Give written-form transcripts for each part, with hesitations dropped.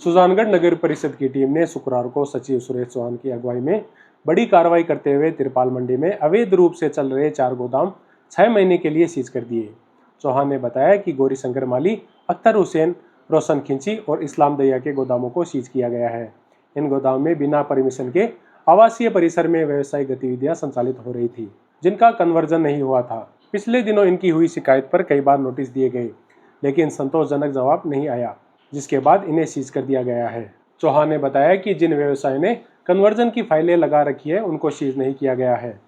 सुजानगढ़ नगर परिषद की टीम ने शुक्रवार को सचिव सुरेश चौहान की अगुवाई में बड़ी कार्रवाई करते हुए तिरपाल मंडी में अवैध रूप से चल रहे 4 गोदाम 6 महीने के लिए सीज कर दिए। चौहान ने बताया कि गौरी शंकर माली, अख्तर हुसैन, रोशन खिंची और इस्लाम दैया के गोदामों को सीज किया गया है। इन गोदामों में बिना परमिशन के आवासीय परिसर में व्यवसायिक गतिविधियां संचालित हो रही थी, जिनका कन्वर्जन नहीं हुआ था। पिछले दिनों इनकी हुई शिकायत पर कई बार नोटिस दिए गए, लेकिन संतोषजनक जवाब नहीं आया, जिसके बाद इन्हें सीज कर दिया गया है। चौहान ने बताया कि जिन व्यवसायियों ने कन्वर्जन की फाइलें लगा रखी है, उनको सीज नहीं किया गया है।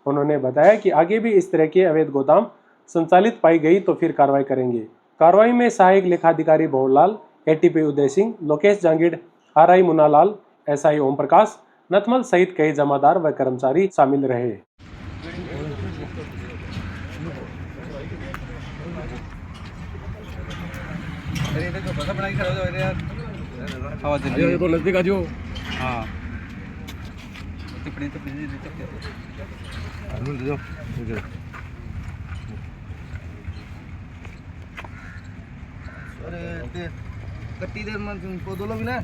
उन्होंने बताया कि आगे भी इस तरह के अवैध गोदाम संचालित पाई गई तो फिर कार्रवाई करेंगे। कार्रवाई में सहायक लेखाधिकारी Bhavarlal, ATP Uday Singh, Lokesh Jangid, RI Munnalal, SI Om Prakash, Nathmal सहित कई जमादार व कर्मचारी शामिल रहे। नजदीक आ जाओ। हाँ अरे कट्टी देर में तुमको दो लोग ना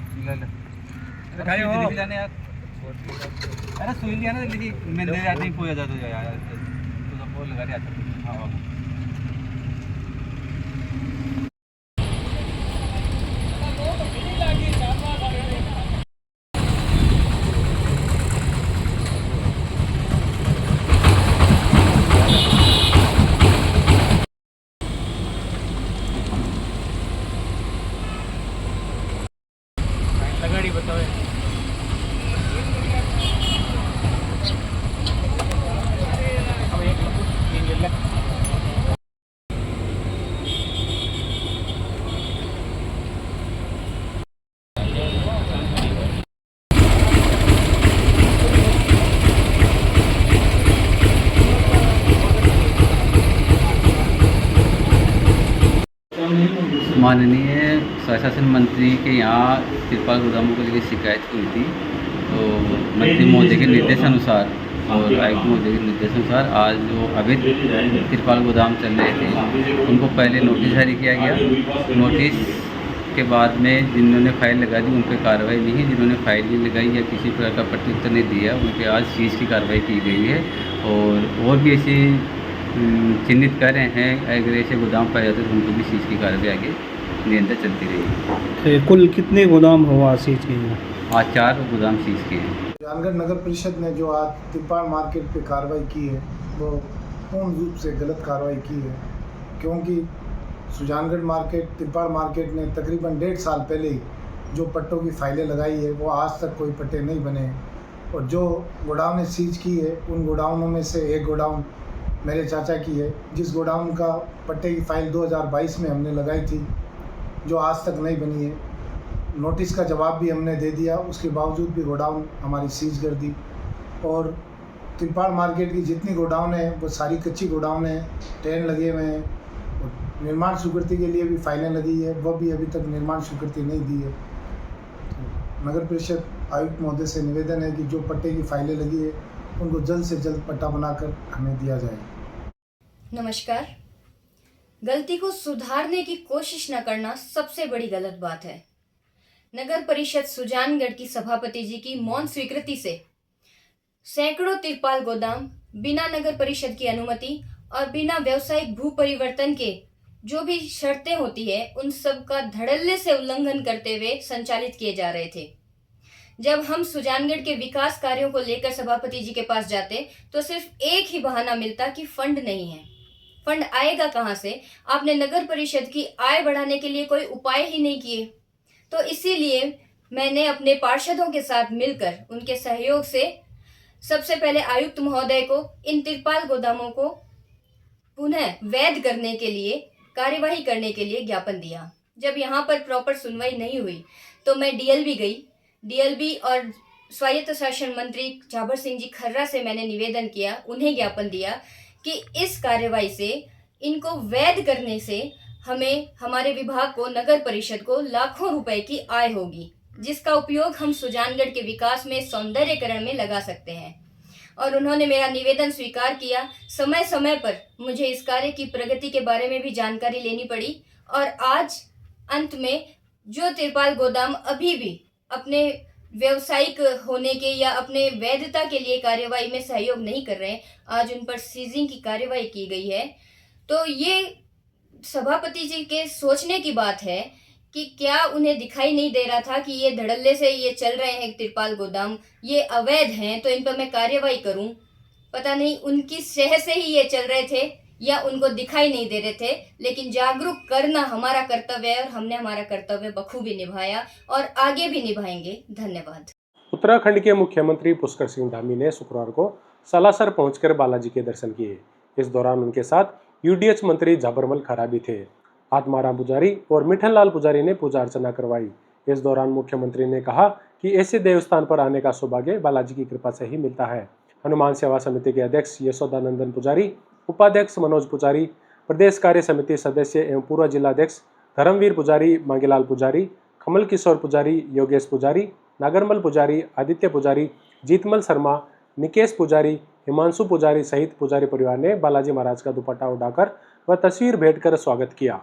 अरे सुई लिया ना दीदी, मैंने आदमी पोया जाता है यार, तो बोल लगा दिया। हाँ गाड़ी बताओ। माननीय प्रशासन मंत्री के यहाँ तिरपाल गोदामों को लेकर शिकायत हुई थी, तो मंत्री महोदय के निर्देशानुसार और आयुक्त महोदय के निर्देशानुसार आज जो अवैध तिरपाल गोदाम चल रहे थे, उनको पहले नोटिस जारी किया गया। नोटिस के बाद में जिन्होंने फाइल लगा दी उन पर कार्रवाई नहीं है, जिन्होंने फाइल नहीं लगाई या किसी प्रकार का प्रत्युत्तर नहीं दिया, उन पर आज सीज की कार्रवाई की गई है। और भी ऐसी चिन्हित कर रहे हैं, अगर ऐसे गोदाम पाए जाते तो उनको भी सीज की कार्रवाई आगे निरंतर चलती रही। कुल कितने गोदाम हुआ सीज किए? आज 4 गोदाम सीज किए हैं। सुजानगढ़ नगर परिषद ने जो आज तिरपाल मार्केट पे कार्रवाई की है, वो पूर्ण रूप से गलत कार्रवाई की है, क्योंकि सुजानगढ़ मार्केट, तिरपाल मार्केट ने तकरीबन 1.5 साल पहले ही जो पट्टों की फाइलें लगाई है, वो आज तक कोई पट्टे नहीं बने। और जो गोडाउन ने सीज की है, उन गोडाउनों में से एक गोडाउन मेरे चाचा की है, जिस गोडाउन का पट्टे की फ़ाइल 2022 में हमने लगाई थी, जो आज तक नहीं बनी है। नोटिस का जवाब भी हमने दे दिया, उसके बावजूद भी गोडाउन हमारी सीज कर दी। और तिरपाल मार्केट की जितनी गोडाउन है वो सारी कच्ची गोडाउन है, टेन लगे हुए हैं। और निर्माण स्वीकृति के लिए भी फाइलें लगी है, वह भी अभी तक निर्माण स्वीकृति नहीं दी है। तो नगर परिषद आयुक्त महोदय से निवेदन है कि जो पट्टे की फाइलें लगी है उनको जल्द से जल्द पट्टा बनाकर हमें दिया जाए। नमस्कार। गलती को सुधारने की कोशिश न करना सबसे बड़ी गलत बात है। नगर परिषद सुजानगढ़ की सभापति जी की मौन स्वीकृति से सैकड़ों तिरपाल गोदाम बिना नगर परिषद की अनुमति और बिना व्यावसायिक भू परिवर्तन के जो भी शर्तें होती है, उन सब का धड़ल्ले से उल्लंघन करते हुए संचालित किए जा रहे थे। जब हम सुजानगढ़ के विकास कार्यों को लेकर सभापति जी के पास जाते तो सिर्फ एक ही बहाना मिलता कि फंड नहीं है। फंड आएगा कहां से? आपने नगर परिषद की आय बढ़ाने के लिए कोई उपाय ही नहीं किए। तो इसीलिए मैंने अपने पार्षदों के साथ मिलकर उनके सहयोग से सबसे पहले आयुक्त महोदय को इन तिरपाल गोदामों को पुनः वैध करने के लिए, कार्यवाही करने के लिए ज्ञापन दिया। जब यहाँ पर प्रॉपर सुनवाई नहीं हुई तो मैं डीएलबी गई। डीएलबी और स्वायत्त शासन मंत्री झाबर सिंह जी खर्रा से मैंने निवेदन किया, उन्हें ज्ञापन दिया कि इस कार्रवाई से, इनको वैध करने से हमें, हमारे विभाग को, नगर परिषद को लाखों रुपए की आय होगी, जिसका उपयोग हम सुजानगढ़ के विकास में, सौंदर्यकरण में लगा सकते हैं। और उन्होंने मेरा निवेदन स्वीकार किया। समय समय पर मुझे इस कार्य की प्रगति के बारे में भी जानकारी लेनी पड़ी और आज अंत में जो तिरपाल गोदाम अभी भी अपने व्यवसायिक होने के या अपने वैधता के लिए कार्यवाही में सहयोग नहीं कर रहे हैं, आज उन पर सीजिंग की कार्यवाही की गई है। तो ये सभापति जी के सोचने की बात है कि क्या उन्हें दिखाई नहीं दे रहा था कि ये धड़ल्ले से ये चल रहे हैं तिरपाल गोदाम, ये अवैध हैं, तो इन पर मैं कार्यवाही करूं। पता नहीं उनकी शह से ही ये चल रहे थे या उनको दिखाई नहीं दे रहे थे, लेकिन जागरूक करना हमारा कर्तव्य है और हमने हमारा कर्तव्य बखूबी निभाया और आगे भी निभाएंगे। धन्यवाद। उत्तराखंड के मुख्यमंत्री पुष्कर सिंह धामी ने शुक्रवार को सालासर पहुंचकर बालाजी के दर्शन किए। इस दौरान उनके साथ यूडीएच मंत्री झाबरमल खरा भी थे। आत्माराम पुजारी और मिठन लाल पुजारी ने पूजा अर्चना करवाई। इस दौरान मुख्यमंत्री ने कहा कि ऐसे देवस्थान पर आने का सौभाग्य बालाजी की कृपा से ही मिलता है। हनुमान सेवा समिति के अध्यक्ष यशोदानंदन पुजारी, उपाध्यक्ष मनोज पुजारी, प्रदेश कार्य समिति सदस्य एवं पूर्व जिलाध्यक्ष धर्मवीर पुजारी, मांगेलाल पुजारी, कमल किशोर पुजारी, योगेश पुजारी, नागरमल पुजारी, आदित्य पुजारी, जीतमल शर्मा, निकेश पुजारी, हिमांशु पुजारी सहित पुजारी परिवार ने बालाजी महाराज का दुपट्टा उठाकर व तस्वीर भेंट कर स्वागत किया।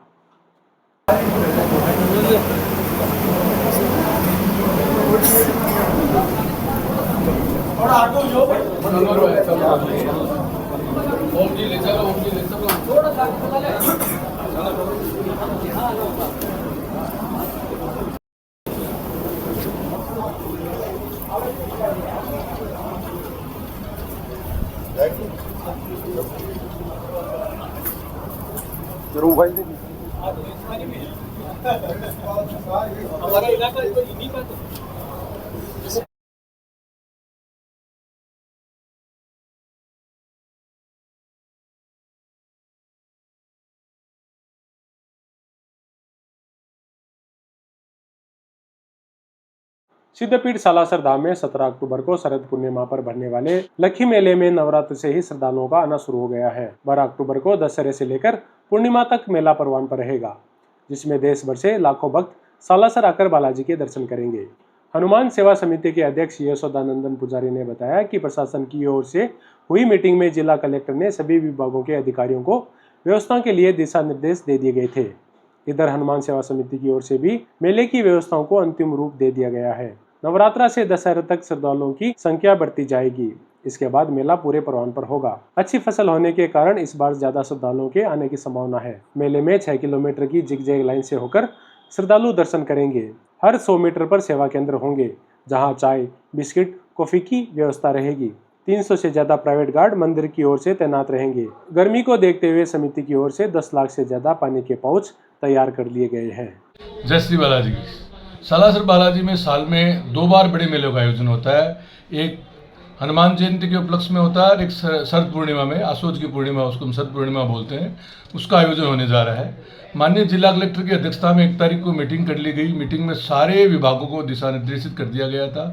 हमारा इलाका यूनिक है। सिद्धपीठ सालासर धाम में 17 अक्टूबर को शरद पूर्णिमा पर भरने वाले लक्खी मेले में नवरात्र से ही श्रद्धालुओं का आना शुरू हो गया है। 12 अक्टूबर को दशहरे से लेकर पूर्णिमा तक मेला परवान पर रहेगा, जिसमें देश भर से लाखों भक्त सालासर आकर बालाजी के दर्शन करेंगे। हनुमान सेवा समिति के अध्यक्ष यशोदानंदन पुजारी ने बताया कि प्रशासन की ओर से हुई मीटिंग में जिला कलेक्टर ने सभी विभागों के अधिकारियों को व्यवस्था के लिए दिशा निर्देश दे दिए गए थे। इधर हनुमान सेवा समिति की ओर से भी मेले की व्यवस्थाओं को अंतिम रूप दे दिया गया है। नवरात्रा से दशहरा तक श्रद्धालुओं की संख्या बढ़ती जाएगी। इसके बाद मेला पूरे परवान पर होगा। अच्छी फसल होने के कारण इस बार ज्यादा श्रद्धालुओं के आने की संभावना है। मेले में 6 किलोमीटर की जिगजैग लाइन से होकर श्रद्धालु दर्शन करेंगे। हर 100 मीटर पर सेवा केंद्र होंगे, जहां चाय, बिस्किट, कॉफी की व्यवस्था रहेगी। 300 से ज्यादा प्राइवेट गार्ड मंदिर की ओर से तैनात रहेंगे। गर्मी को देखते हुए समिति की ओर से 10 लाख से ज्यादा पानी के पाउच तैयार कर लिए गए हैं। जय श्री बालाजी की। सालासर बालाजी में साल में 2 बार बड़े मेलों का आयोजन होता है। एक हनुमान जयंती के उपलक्ष्य में होता है और एक शरद पूर्णिमा में, आसोज की पूर्णिमा, उसको हम शरद पूर्णिमा बोलते हैं, उसका आयोजन होने जा रहा है। माननीय जिला कलेक्टर की अध्यक्षता में 1 तारीख को मीटिंग कर ली गई। मीटिंग में सारे विभागों को दिशा निर्देशित कर दिया गया था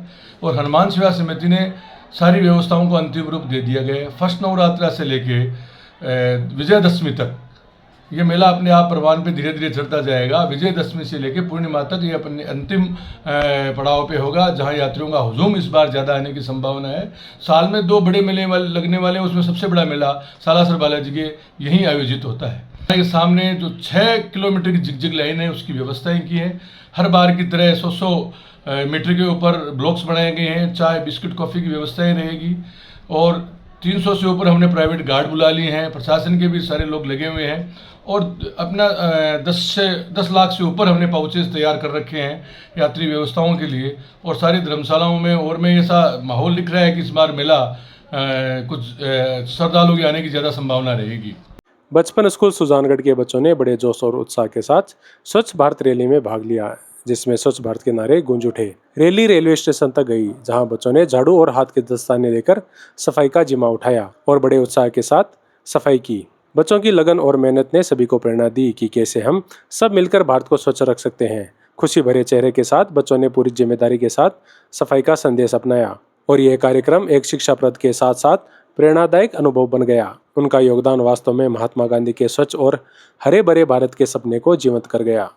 और हनुमान सेवा समिति ने सारी व्यवस्थाओं को अंतिम रूप दे दिया गया। फर्स्ट नवरात्रा से लेके विजयदशमी तक ये मेला अपने आप परवान पे धीरे धीरे चढ़ता जाएगा। विजयदशमी से लेके पूर्णिमा तक ये अपने अंतिम पड़ाव पे होगा, जहां यात्रियों का हुजूम इस बार ज़्यादा आने की संभावना है। साल में 2 बड़े मेले लगने वाले हैं, उसमें सबसे बड़ा मेला सालासर बालाजी के यहीं आयोजित होता है। के सामने जो 6 किलोमीटर की जिगजिग लाइन है, उसकी व्यवस्थाएं की है। हर बार की तरह 100 मीटर के ऊपर ब्लॉक्स बनाए गए हैं। चाय, बिस्किट, कॉफ़ी की व्यवस्थाएं रहेगी और 300 से ऊपर हमने प्राइवेट गार्ड बुला लिए हैं। प्रशासन के भी सारे लोग लगे हुए हैं और अपना 10 लाख से ऊपर हमने पाउचेस तैयार कर रखे हैं यात्री व्यवस्थाओं के लिए। और सारी धर्मशालाओं में और में ऐसा माहौल दिख रहा है कि इस बार मेला कुछ श्रद्धालुओं के आने की ज़्यादा संभावना रहेगी। बचपन स्कूल सुजानगढ़ के बच्चों ने बड़े जोश और उत्साह के साथ स्वच्छ भारत रैली में भाग लिया, जिसमें स्वच्छ भारत के नारे गूंज उठे। रैली रेलवे स्टेशन तक गई, जहां बच्चों ने झाड़ू और हाथ के दस्ताने लेकर सफाई का जिम्मा उठाया और बड़े उत्साह के साथ सफाई की। बच्चों की लगन और मेहनत ने सभी को प्रेरणा दी कि कैसे हम सब मिलकर भारत को स्वच्छ रख सकते हैं। खुशी भरे चेहरे के साथ बच्चों ने पूरी जिम्मेदारी के साथ सफाई का संदेश अपनाया और यह कार्यक्रम एक शिक्षाप्रद के साथ साथ प्रेरणादायक अनुभव बन गया। उनका योगदान वास्तव में महात्मा गांधी के स्वच्छ और हरे भरे भारत के सपने को जीवंत कर गया।